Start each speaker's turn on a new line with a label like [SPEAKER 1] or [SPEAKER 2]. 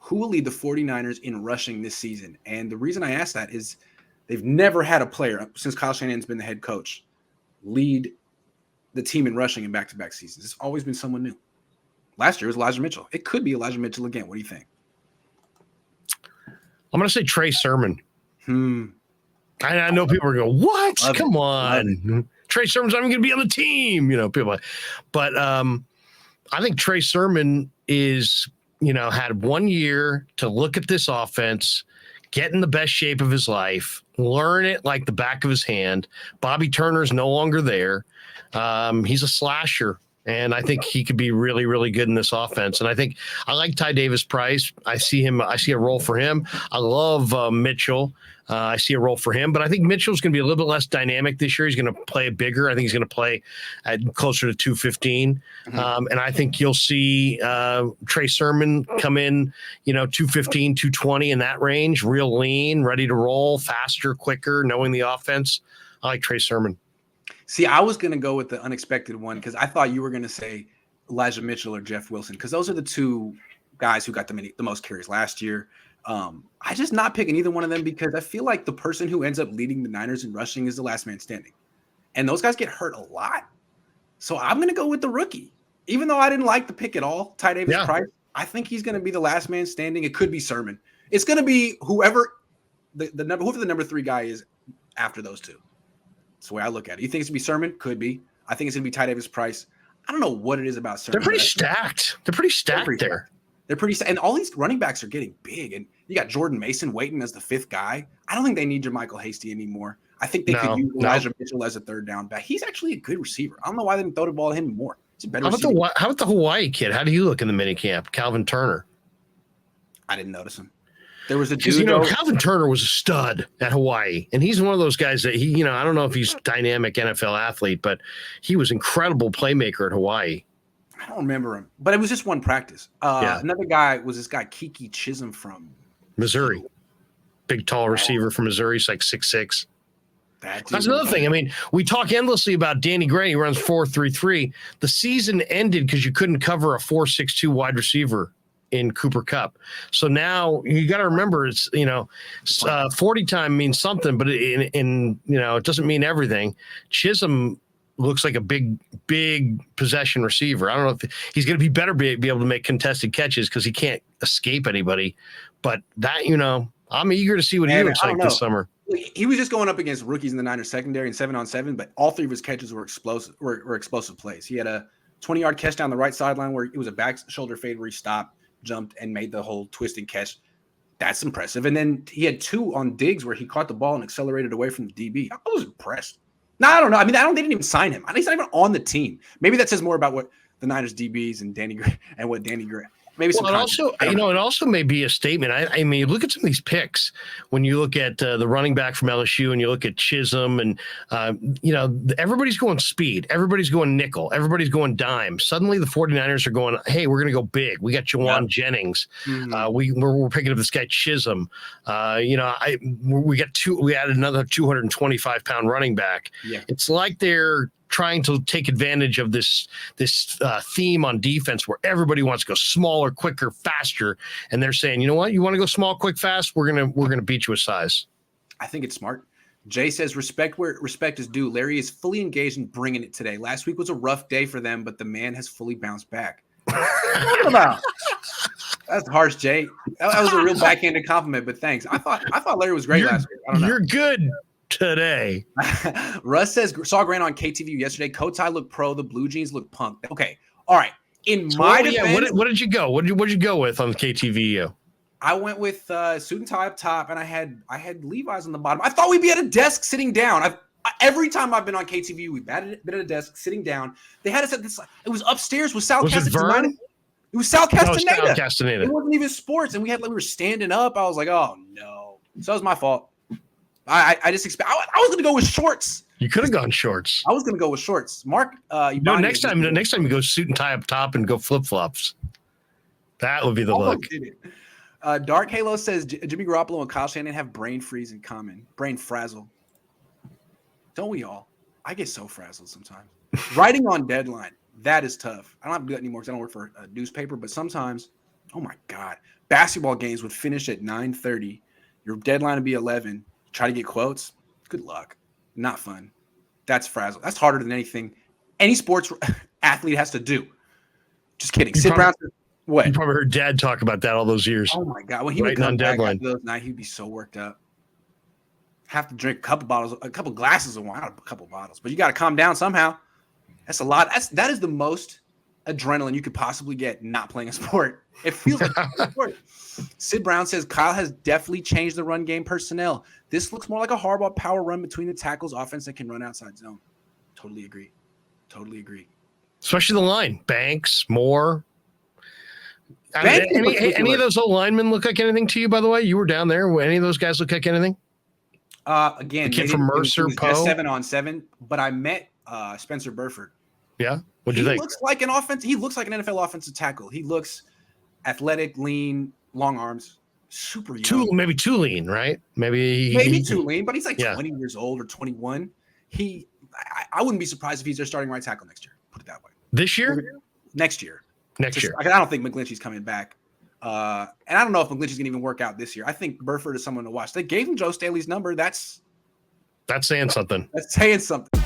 [SPEAKER 1] who will lead the 49ers in rushing this season? And the reason I ask that is they've never had a player since Kyle Shanahan's been the head coach lead the team in rushing in back-to-back seasons. It's always been someone new. Last year was Elijah Mitchell. It could be Elijah Mitchell again. What do you think?
[SPEAKER 2] I'm going to say Trey Sermon. I know people are going, what? Come on. Trey Sermon's not even going to be on the team. People like, but I think Trey Sermon is, had 1 year to look at this offense, get in the best shape of his life, learn it like the back of his hand. Bobby Turner's no longer there. He's a slasher. And I think he could be really, really good in this offense. And I think I like Ty Davis-Price. I see a role for him. I love Mitchell. I see a role for him. But I think Mitchell's going to be a little bit less dynamic this year. He's going to play bigger. I think he's going to play at closer to 215. And I think you'll see Trey Sermon come in, 215, 220 in that range, real lean, ready to roll, faster, quicker, knowing the offense. I like Trey Sermon.
[SPEAKER 1] See, I was going to go with the unexpected one because I thought you were going to say Elijah Mitchell or Jeff Wilson because those are the two guys who got the most carries last year. I just not picking either one of them because I feel like the person who ends up leading the Niners in rushing is the last man standing. And those guys get hurt a lot. So I'm going to go with the rookie. Even though I didn't like the pick at all, Ty Davis-Price, I think he's going to be the last man standing. It could be Sermon. It's going to be whoever the number 3 guy is after those two. That's the way I look at it. You think it's going to be Sermon? Could be. I think it's going to be Ty Davis-Price. I don't know what it is about Sermon.
[SPEAKER 2] They're pretty stacked. They're pretty stacked there.
[SPEAKER 1] They're pretty stacked. And all these running backs are getting big. And you got Jordan Mason waiting as the 5th guy. I don't think they need Jermichael Hasty anymore. I think they could use Elijah Mitchell as a 3rd down back. He's actually a good receiver. I don't know why they didn't throw the ball at him more. He's a better receiver.
[SPEAKER 2] How about the Hawaii kid? How do you look in the minicamp? Calvin Turner.
[SPEAKER 1] I didn't notice him. There was a
[SPEAKER 2] dude. Calvin Turner was a stud at Hawaii, and he's one of those guys that he, I don't know if he's dynamic NFL athlete, but he was incredible playmaker at Hawaii.
[SPEAKER 1] I don't remember him, but it was just one practice. Another guy was this guy Kiki Chisholm from
[SPEAKER 2] Missouri, big tall receiver from Missouri. He's like 6'6". That's another thing. I mean, we talk endlessly about Danny Gray. He runs 4.33. The season ended because you couldn't cover a 4.62 wide receiver in Cooper Kupp. So now you got to remember it's, 40 time means something, but in it doesn't mean everything. Chisholm looks like a big possession receiver. I don't know if he's going to be better be able to make contested catches because he can't escape anybody. But that, I'm eager to see what he looks like this summer.
[SPEAKER 1] He was just going up against rookies in the Niners secondary in 7-on-7, but all 3 of his catches were explosive plays. He had a 20-yard catch down the right sideline where it was a back shoulder fade where he stopped, jumped, and made the whole twisting catch. That's impressive. And then he had 2 on Diggs where he caught the ball and accelerated away from the DB. I was impressed. No, I don't know. I mean, they didn't even sign him. He's not even on the team. Maybe that says more about what the Niners DBs and Danny Gray and what Danny Gray. Maybe
[SPEAKER 2] it also may be a statement. I mean, look at some of these picks. When you look at the running back from LSU and you look at Chisholm and, everybody's going speed. Everybody's going nickel. Everybody's going dime. Suddenly the 49ers are going, hey, we're going to go big. We got Jawan Jennings. We're picking up this guy Chisholm. We added another 225-pound running back. Yeah. It's like they're trying to take advantage of this theme on defense where everybody wants to go smaller, quicker, faster, and they're saying, you know what, you want to go small, quick, fast? We're gonna beat you with size. I think it's smart. Jay says respect where respect is due. Larry is fully engaged in bringing it today. Last week was a rough day for them, but the man has fully bounced back. What about? That's harsh, Jay. That was a real backhanded compliment, but thanks. I thought Larry was great last week. I don't know. You're good today. Russ says, saw Grant on KTVU yesterday. Kotai looked pro. The blue jeans look punk. Okay. All right. In my defense, what did you go? What did you go with on the KTVU? I went with suit and tie up top, and I had Levi's on the bottom. I thought we'd be at a desk sitting down. Every time I've been on KTVU, we've been at a desk sitting down. They had us at this. It was upstairs with Sal Castaneda. It was Sal Castaneda. Sal Castaneda. It wasn't even sports, and we were standing up. I was like, oh no. So that was my fault. I just expect. I was going to go with shorts. You could have gone shorts. I was going to go with shorts. Mark, next time you go suit and tie up top and go flip flops. That would be the look. Dark Halo says Jimmy Garoppolo and Kyle Shanahan have brain freeze in common. Brain frazzle. Don't we all? I get so frazzled sometimes. Writing on deadline, that is tough. I don't have to do that anymore because I don't work for a newspaper. But sometimes
[SPEAKER 1] Oh my God. Basketball games would finish at 9:30. Your deadline would be 11. Try to get quotes. Good luck. Not fun. That's frazzle. That's harder than anything any sports athlete has to do. Just kidding. Sid Brown said, what?
[SPEAKER 2] You probably heard Dad talk about that all those years.
[SPEAKER 1] Oh my God. When he would
[SPEAKER 2] Writing
[SPEAKER 1] come
[SPEAKER 2] on
[SPEAKER 1] back
[SPEAKER 2] deadline.
[SPEAKER 1] after those nights, he'd be so worked up. Have to drink a couple glasses of wine, not a couple bottles, but you got to calm down somehow. That's a lot. That is the most adrenaline you could possibly get not playing a sport. It feels like a sport. Sid Brown says Kyle has definitely changed the run game personnel. This looks more like a Harbaugh power run between the tackles, offense that can run outside zone. Totally agree.
[SPEAKER 2] Especially the line. Banks, Moore.
[SPEAKER 1] Banks
[SPEAKER 2] Any of those old linemen look like anything to you, by the way? You were down there. Will any of those guys look like anything?
[SPEAKER 1] Again,
[SPEAKER 2] the kid from Mercer, Poe.
[SPEAKER 1] 7-on-7, but I met Spencer Burford.
[SPEAKER 2] Yeah. What'd you think?
[SPEAKER 1] He looks like an NFL offensive tackle. He looks athletic, lean, long arms, super young.
[SPEAKER 2] Maybe too lean, right? Maybe
[SPEAKER 1] too lean, but he's like 20 years old or 21. I wouldn't be surprised if he's their starting right tackle next year. Put it that way.
[SPEAKER 2] This year?
[SPEAKER 1] Next year.
[SPEAKER 2] Next year.
[SPEAKER 1] I don't think McGlinchey's coming back. And I don't know if McGlinchey's going to even work out this year. I think Burford is someone to watch. They gave him Joe Staley's number. That's
[SPEAKER 2] saying something.
[SPEAKER 1] That's saying something.